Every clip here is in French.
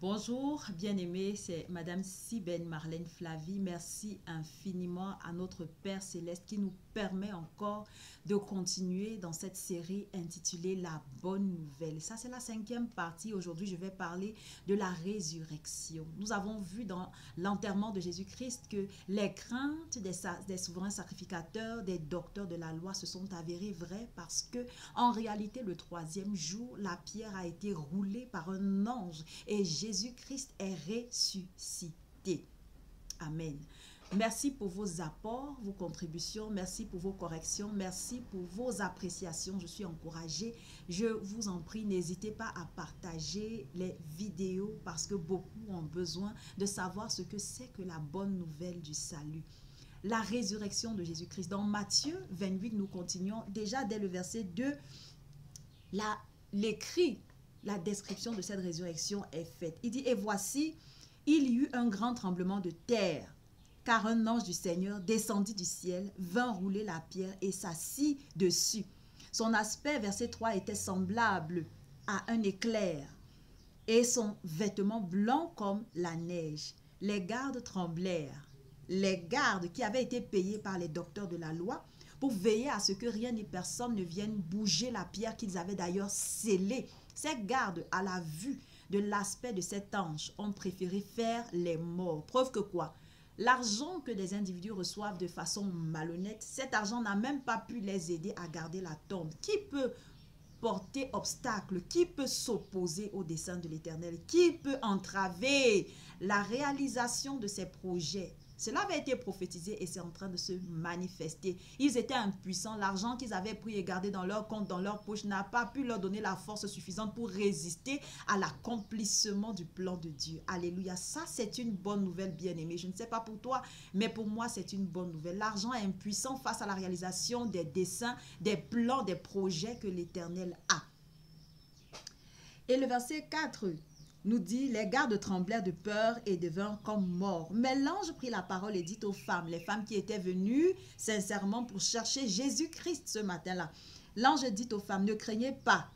Bonjour, bien-aimés, c'est Madame Sibène Marlène Flavie. Merci infiniment à notre Père Céleste qui nous permet encore de continuer dans cette série intitulée La Bonne Nouvelle. Ça, c'est la 5e partie. Aujourd'hui, je vais parler de la résurrection. Nous avons vu dans l'enterrement de Jésus-Christ que les craintes des souverains sacrificateurs, des docteurs de la loi se sont avérées vraies parce que, en réalité, le 3e jour, la pierre a été roulée par un ange et Jésus-Christ est ressuscité. Amen. Merci pour vos apports, vos contributions, merci pour vos corrections, merci pour vos appréciations. Je suis encouragée. Je vous en prie, n'hésitez pas à partager les vidéos parce que beaucoup ont besoin de savoir ce que c'est que la bonne nouvelle du salut. La résurrection de Jésus-Christ. Dans Matthieu 28, nous continuons déjà dès le verset 2. L'écrit, la description de cette résurrection est faite. Il dit, et voici, il y eut un grand tremblement de terre, car un ange du Seigneur descendit du ciel, vint rouler la pierre et s'assit dessus. Son aspect, verset 3, était semblable à un éclair, et son vêtement blanc comme la neige. Les gardes tremblèrent. Les gardes qui avaient été payés par les docteurs de la loi pour veiller à ce que rien ni personne ne vienne bouger la pierre qu'ils avaient d'ailleurs scellée. Ces gardes, à la vue de l'aspect de cet ange, ont préféré faire les morts. Preuve que quoi? L'argent que des individus reçoivent de façon malhonnête, cet argent n'a même pas pu les aider à garder la tombe. Qui peut porter obstacle? Qui peut s'opposer au dessein de l'Éternel? Qui peut entraver la réalisation de ces projets? Cela avait été prophétisé et c'est en train de se manifester. Ils étaient impuissants. L'argent qu'ils avaient pris et gardé dans leur compte, dans leur poche, n'a pas pu leur donner la force suffisante pour résister à l'accomplissement du plan de Dieu. Alléluia. Ça, c'est une bonne nouvelle, bien-aimée. Je ne sais pas pour toi, mais pour moi, c'est une bonne nouvelle. L'argent est impuissant face à la réalisation des desseins, des plans, des projets que l'Éternel a. Et le verset 4 nous dit, les gardes tremblèrent de peur et devinrent comme morts. Mais l'ange prit la parole et dit aux femmes, les femmes qui étaient venues sincèrement pour chercher Jésus-Christ ce matin-là. L'ange dit aux femmes, ne craignez pas.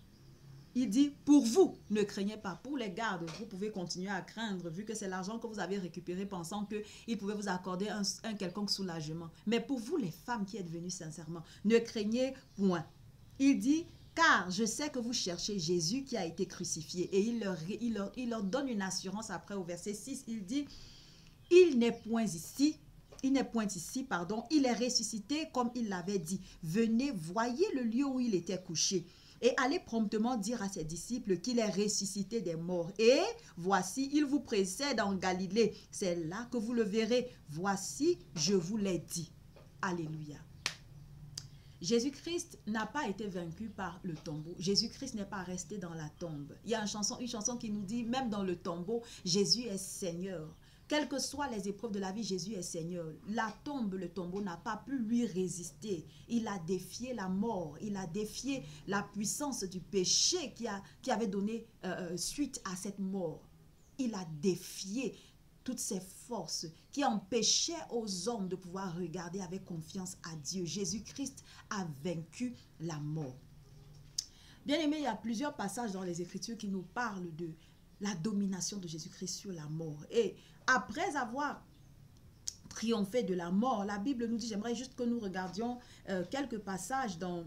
Il dit, pour vous, ne craignez pas. Pour les gardes, vous pouvez continuer à craindre, vu que c'est l'argent que vous avez récupéré, pensant qu'il pouvait vous accorder un quelconque soulagement. Mais pour vous, les femmes qui êtes venues sincèrement, ne craignez point. Il dit, car je sais que vous cherchez Jésus qui a été crucifié. Et il leur donne une assurance après au verset 6. Il dit, il n'est point ici, il est ressuscité comme il l'avait dit. Venez, voyez le lieu où il était couché. Et allez promptement dire à ses disciples qu'il est ressuscité des morts. Et voici, il vous précède en Galilée. C'est là que vous le verrez. Voici, je vous l'ai dit. Alléluia. Jésus-Christ n'a pas été vaincu par le tombeau. Jésus-Christ n'est pas resté dans la tombe. Il y a une chanson qui nous dit, même dans le tombeau, Jésus est Seigneur. Quelles que soient les épreuves de la vie, Jésus est Seigneur. La tombe, le tombeau n'a pas pu lui résister. Il a défié la mort. Il a défié la puissance du péché qui avait donné suite à cette mort. Il a défié toutes ces forces qui empêchaient aux hommes de pouvoir regarder avec confiance à Dieu. Jésus-Christ a vaincu la mort. Bien aimé, il y a plusieurs passages dans les Écritures qui nous parlent de la domination de Jésus-Christ sur la mort. Et après avoir triomphé de la mort, la Bible nous dit, j'aimerais juste que nous regardions quelques passages dans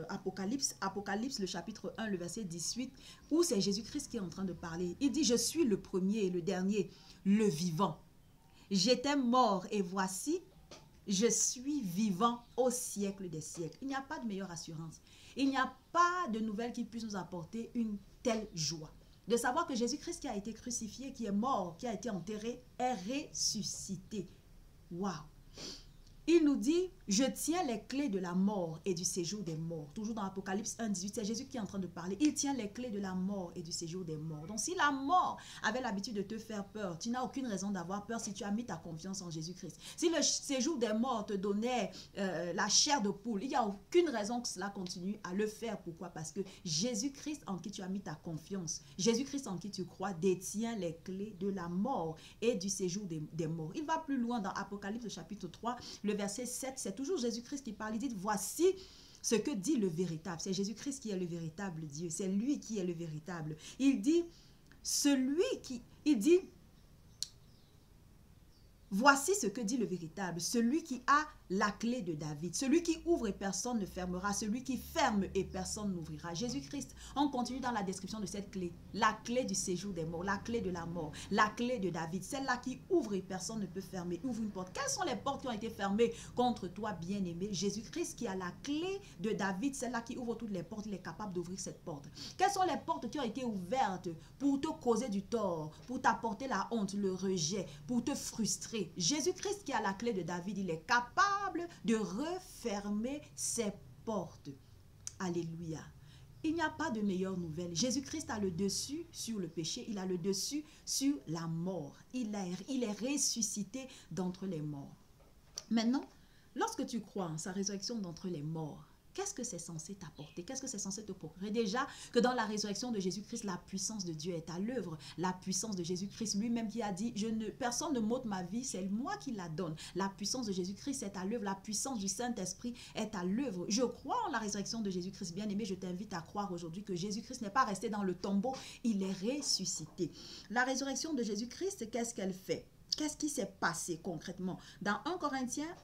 Apocalypse, le chapitre 1, le verset 18, où c'est Jésus-Christ qui est en train de parler. Il dit, je suis le premier et le dernier, le vivant. J'étais mort et voici, je suis vivant au siècle des siècles. Il n'y a pas de meilleure assurance. Il n'y a pas de nouvelle qui puisse nous apporter une telle joie. De savoir que Jésus-Christ qui a été crucifié, qui est mort, qui a été enterré, est ressuscité. Waouh! Il nous dit, je tiens les clés de la mort et du séjour des morts. Toujours dans Apocalypse 1, 18, c'est Jésus qui est en train de parler. Il tient les clés de la mort et du séjour des morts. Donc si la mort avait l'habitude de te faire peur, tu n'as aucune raison d'avoir peur si tu as mis ta confiance en Jésus-Christ. Si le séjour des morts te donnait la chair de poule, il n'y a aucune raison que cela continue à le faire. Pourquoi? Parce que Jésus-Christ en qui tu as mis ta confiance, Jésus-Christ en qui tu crois, détient les clés de la mort et du séjour des morts. Il va plus loin dans Apocalypse chapitre 3, le verset 7, c'est toujours Jésus-Christ qui parle. Il dit, voici ce que dit le véritable. C'est Jésus-Christ qui est le véritable Dieu. C'est lui qui est le véritable. Il dit, celui qui, il dit, voici ce que dit le véritable, celui qui a la clé de David, celui qui ouvre et personne ne fermera, celui qui ferme et personne n'ouvrira. Jésus-Christ, on continue dans la description de cette clé, la clé du séjour des morts, la clé de la mort, la clé de David, celle-là qui ouvre et personne ne peut fermer, ouvre une porte. Quelles sont les portes qui ont été fermées contre toi, bien-aimé? Jésus-Christ qui a la clé de David, celle-là qui ouvre toutes les portes, il est capable d'ouvrir cette porte. Quelles sont les portes qui ont été ouvertes pour te causer du tort, pour t'apporter la honte, le rejet, pour te frustrer? Jésus-Christ qui a la clé de David, il est capable de refermer ses portes. Alléluia. Il n'y a pas de meilleure nouvelle. Jésus-Christ a le dessus sur le péché, il a le dessus sur la mort. Il est ressuscité d'entre les morts. Maintenant, lorsque tu crois en sa résurrection d'entre les morts, qu'est-ce que c'est censé t'apporter? Qu'est-ce que c'est censé te procurer? Déjà que dans la résurrection de Jésus-Christ, la puissance de Dieu est à l'œuvre. La puissance de Jésus-Christ lui-même qui a dit, personne ne m'ôte ma vie, c'est moi qui la donne. La puissance de Jésus-Christ est à l'œuvre. La puissance du Saint-Esprit est à l'œuvre. Je crois en la résurrection de Jésus-Christ. Bien-aimé, je t'invite à croire aujourd'hui que Jésus-Christ n'est pas resté dans le tombeau, il est ressuscité. La résurrection de Jésus-Christ, qu'est-ce qu'elle fait? Qu'est-ce qui s'est passé concrètement? Dans 1 Corinthiens,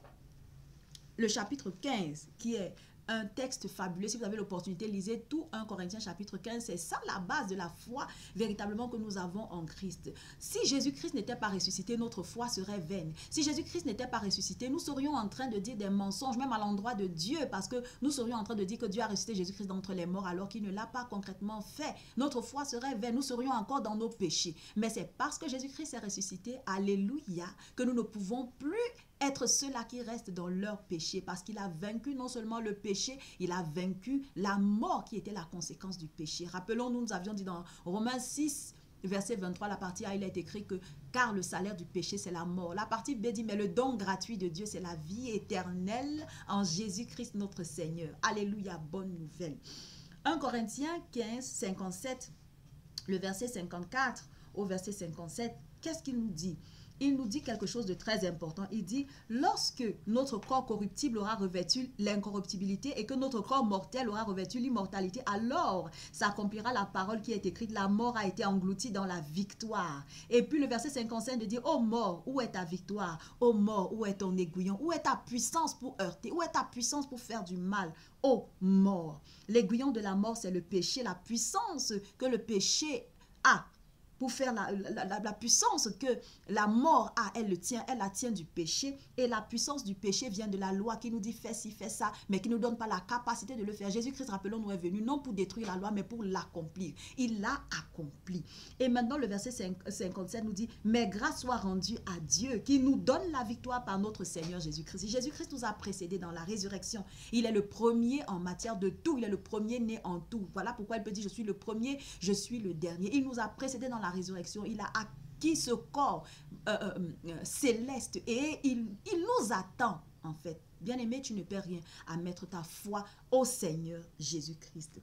le chapitre 15, qui est un texte fabuleux. Si vous avez l'opportunité, lisez tout 1 Corinthiens chapitre 15. C'est ça la base de la foi véritablement que nous avons en Christ. Si Jésus-Christ n'était pas ressuscité, notre foi serait vaine. Si Jésus-Christ n'était pas ressuscité, nous serions en train de dire des mensonges, même à l'endroit de Dieu, parce que nous serions en train de dire que Dieu a ressuscité Jésus-Christ d'entre les morts alors qu'il ne l'a pas concrètement fait. Notre foi serait vaine. Nous serions encore dans nos péchés. Mais c'est parce que Jésus-Christ est ressuscité, alléluia, que nous ne pouvons plus être ceux-là qui restent dans leur péché, parce qu'il a vaincu non seulement le péché, il a vaincu la mort qui était la conséquence du péché. Rappelons-nous, nous avions dit dans Romains 6, verset 23, la partie A, il est écrit que car le salaire du péché, c'est la mort. La partie B dit, mais le don gratuit de Dieu, c'est la vie éternelle en Jésus-Christ notre Seigneur. Alléluia, bonne nouvelle. 1 Corinthiens 15, 57, le verset 54 au verset 57, qu'est-ce qu'il nous dit? Il nous dit quelque chose de très important. Il dit, lorsque notre corps corruptible aura revêtu l'incorruptibilité et que notre corps mortel aura revêtu l'immortalité, alors s'accomplira la parole qui est écrite, la mort a été engloutie dans la victoire. Et puis le verset 55 de dire, ô mort, où est ta victoire? Ô mort, où est ton aiguillon? Où est ta puissance pour heurter? Où est ta puissance pour faire du mal? Ô mort. L'aiguillon de la mort, c'est le péché, la puissance que le péché a. Pour faire la puissance que la mort a, elle la tient du péché. Et la puissance du péché vient de la loi qui nous dit fais ci, fais ça, mais qui ne nous donne pas la capacité de le faire. Jésus-Christ, rappelons-nous, est venu non pour détruire la loi, mais pour l'accomplir. Il l'a accompli. Et maintenant, le verset 57 nous dit, mais grâce soit rendue à Dieu qui nous donne la victoire par notre Seigneur Jésus-Christ. Jésus-Christ nous a précédés dans la résurrection. Il est le premier en matière de tout. Il est le premier né en tout. Voilà pourquoi il peut dire, je suis le premier, je suis le dernier. Il nous a précédés dans la résurrection, il a acquis ce corps céleste et il nous attend en fait. Bien-aimé, tu ne perds rien à mettre ta foi au Seigneur Jésus-Christ.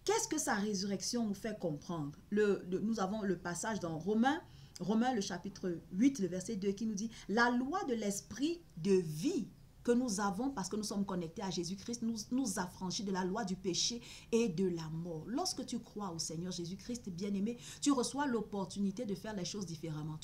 Qu'est-ce que sa résurrection nous fait comprendre? Nous avons le passage dans Romains, le chapitre 8, le verset 2 qui nous dit, la loi de l'esprit de vie que nous avons parce que nous sommes connectés à Jésus-Christ, nous affranchit de la loi du péché et de la mort. Lorsque tu crois au Seigneur Jésus-Christ, bien-aimé, tu reçois l'opportunité de faire les choses différemment.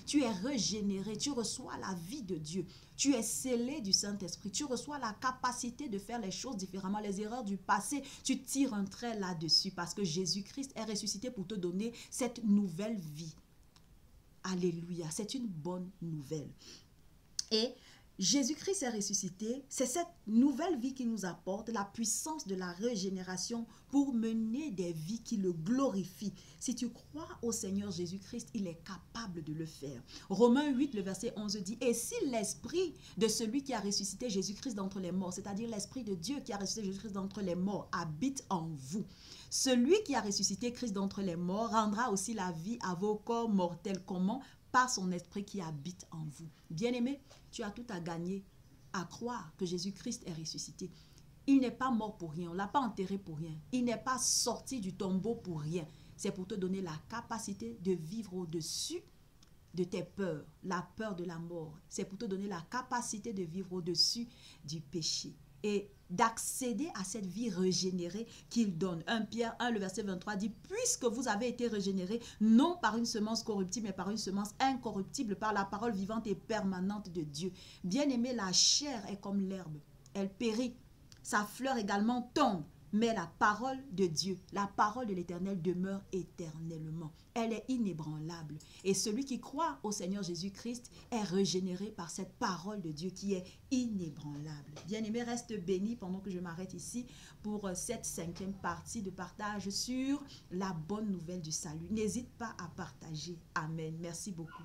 Tu es régénéré, tu reçois la vie de Dieu. Tu es scellé du Saint-Esprit. Tu reçois la capacité de faire les choses différemment. Les erreurs du passé, tu tires un trait là-dessus parce que Jésus-Christ est ressuscité pour te donner cette nouvelle vie. Alléluia, c'est une bonne nouvelle. Et Jésus-Christ est ressuscité, c'est cette nouvelle vie qui nous apporte la puissance de la régénération pour mener des vies qui le glorifient. Si tu crois au Seigneur Jésus-Christ, il est capable de le faire. Romains 8, le verset 11 dit, « Et si l'esprit de celui qui a ressuscité Jésus-Christ d'entre les morts, c'est-à-dire l'esprit de Dieu qui a ressuscité Jésus-Christ d'entre les morts, habite en vous, celui qui a ressuscité Christ d'entre les morts rendra aussi la vie à vos corps mortels. » Comment? Par son esprit qui habite en vous. Bien-aimé, tu as tout à gagner à croire que Jésus-Christ est ressuscité. Il n'est pas mort pour rien, on ne l'a pas enterré pour rien. Il n'est pas sorti du tombeau pour rien. C'est pour te donner la capacité de vivre au-dessus de tes peurs, la peur de la mort. C'est pour te donner la capacité de vivre au-dessus du péché. et d'accéder à cette vie régénérée qu'il donne. 1 Pierre 1, le verset 23 dit, puisque vous avez été régénérés, non par une semence corruptible, mais par une semence incorruptible, par la parole vivante et permanente de Dieu. Bien-aimé, la chair est comme l'herbe, elle périt, sa fleur également tombe, mais la parole de Dieu, la parole de l'Éternel demeure éternellement. Elle est inébranlable. Et celui qui croit au Seigneur Jésus-Christ est régénéré par cette parole de Dieu qui est inébranlable. Bien-aimé, reste béni pendant que je m'arrête ici pour cette 5e partie de partage sur la bonne nouvelle du salut. N'hésite pas à partager. Amen. Merci beaucoup.